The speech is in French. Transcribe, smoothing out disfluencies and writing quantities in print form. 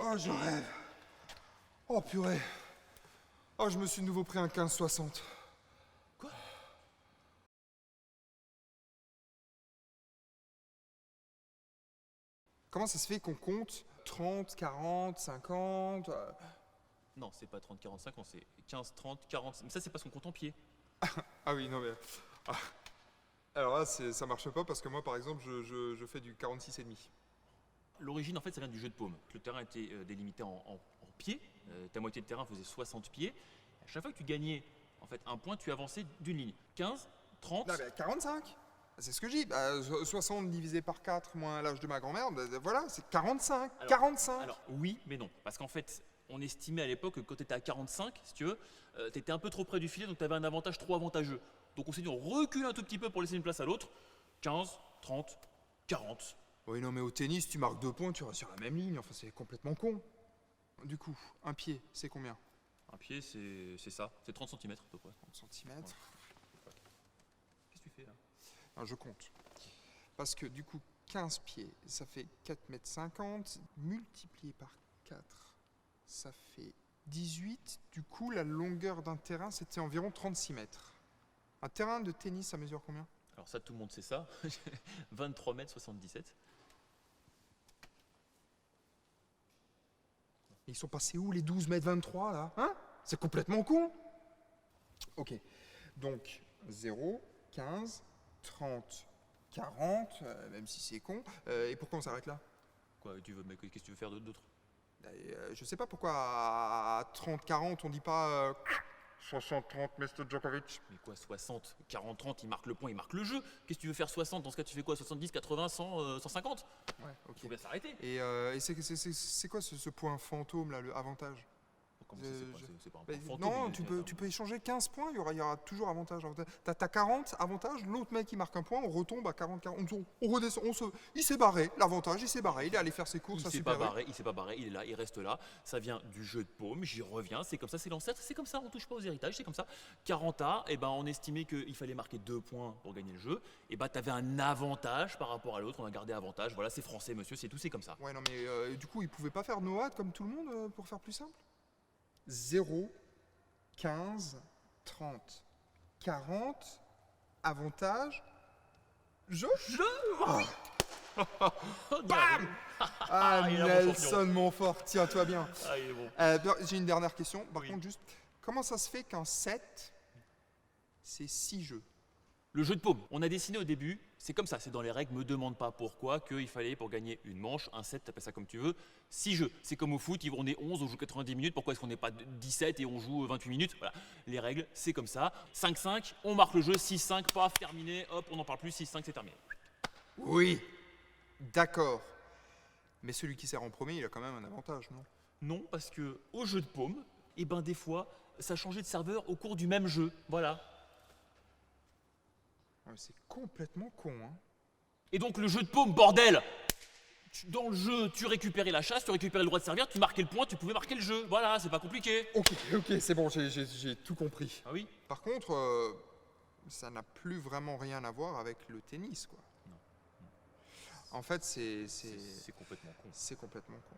Oh, je rêve. Oh, purée. Oh, je me suis de nouveau pris un 15-60. Quoi? Comment ça se fait qu'on compte 30, 40, 50 Non, c'est pas 30, 45, on c'est 15, 30, 40. Mais ça, c'est parce qu'on compte en pied. Ah oui, non mais... ah. Alors là, ça marche pas parce que moi, par exemple, je fais du 46,5. L'origine, en fait, ça vient du jeu de paume. Le terrain était délimité en pieds. Ta moitié de terrain faisait 60 pieds. À chaque fois que tu gagnais en fait, un point, tu avançais d'une ligne. 15, 30. Non mais 45. C'est ce que je dis. 60 divisé par 4 moins l'âge de ma grand-mère, voilà, c'est 45. 45. Alors, oui, mais non. Parce qu'en fait, on estimait à l'époque que quand tu étais à 45, si tu veux, tu étais un peu trop près du filet, donc tu avais un avantage trop avantageux. Donc on s'est dit, on recule un tout petit peu pour laisser une place à l'autre. 15, 30, 40. Oui, non mais au tennis, tu marques 2 points, tu restes sur la même ligne. Enfin, c'est complètement con. Du coup, un pied, c'est combien? Un pied, c'est ça. C'est 30 cm à peu près. 30 cm. Qu'est-ce que tu fais là? Non, je compte. Parce que du coup, 15 pieds, ça fait 4,50 m. Multiplié par 4, ça fait 18. Du coup, la longueur d'un terrain, c'était environ 36 mètres. Un terrain de tennis, ça mesure combien? Alors ça, tout le monde sait ça. 23 mètres 77. Ils sont passés où les 12 mètres 23 là? Hein? C'est complètement con. Ok. Donc 0, 15, 30, 40, même si c'est con. Et pourquoi on s'arrête là? Quoi, tu veux, mais qu'est-ce que tu veux faire d'autre? Je sais pas pourquoi à 30, 40 on dit pas 60, 30, Mr. Djokovic. Mais quoi, 60, 40, 30, il marque le point, il marque le jeu. Qu'est-ce que tu veux faire 60? Dans ce cas, tu fais quoi? 70, 80, 100, 150? Ouais, ok. Faut bien s'arrêter. Et c'est quoi ce point fantôme là, le avantage? Comment ça, c'est pas un Bah, point fantôme, non, il est- tu peux échanger 15 points, il y aura toujours avantage. T'as 40 avantage, l'autre mec il marque un point, on retombe à 40, 40, on redescend, il s'est barré, l'avantage il s'est barré, il est allé faire ses courses Il à s'est Super pas U. barré, il s'est pas barré, il est là, il reste là. Ça vient du jeu de paume, j'y reviens, c'est comme ça, c'est l'ancêtre, c'est comme ça, on touche pas aux héritages, c'est comme ça. 40A, et ben on estimait qu'il fallait marquer 2 points pour gagner le jeu. Et ben t'avais un avantage par rapport à l'autre, on a gardé avantage. Voilà, c'est français, monsieur, c'est tout, c'est comme ça. Ouais, non mais du coup il pouvait pas faire Noah comme tout le monde pour faire plus simple? 0, 15, 30, 40, avantage, jeu. Oh, Bam! Ah, il est là, mon Nelson champion. Montfort, tiens-toi bien. Ah, il est bon. J'ai une dernière question. Par Oui. contre, juste, comment ça se fait qu'un 7, c'est 6 jeux? Le jeu de paume, on a dessiné au début, c'est comme ça, c'est dans les règles, me demande pas pourquoi, qu'il fallait pour gagner une manche, un set, t'appelles ça comme tu veux, 6 jeux. C'est comme au foot, on est 11, on joue 90 minutes, pourquoi est-ce qu'on n'est pas 17 et on joue 28 minutes? Voilà, les règles, c'est comme ça. 5-5, on marque le jeu, 6-5, paf, terminé, hop, on n'en parle plus, 6-5, c'est terminé. Oui, d'accord. Mais celui qui sert en premier, il a quand même un avantage, non? Non, parce que au jeu de paume, et ben des fois, ça changeait de serveur au cours du même jeu, voilà. Ouais, c'est complètement con, hein. Et donc le jeu de paume, bordel! Dans le jeu, tu récupérais la chasse, tu récupérais le droit de servir, tu marquais le point, tu pouvais marquer le jeu. Voilà, c'est pas compliqué. Ok, c'est bon, j'ai tout compris. Ah oui? Par contre, ça n'a plus vraiment rien à voir avec le tennis, quoi. Non. En fait, c'est C'est complètement con. complètement con.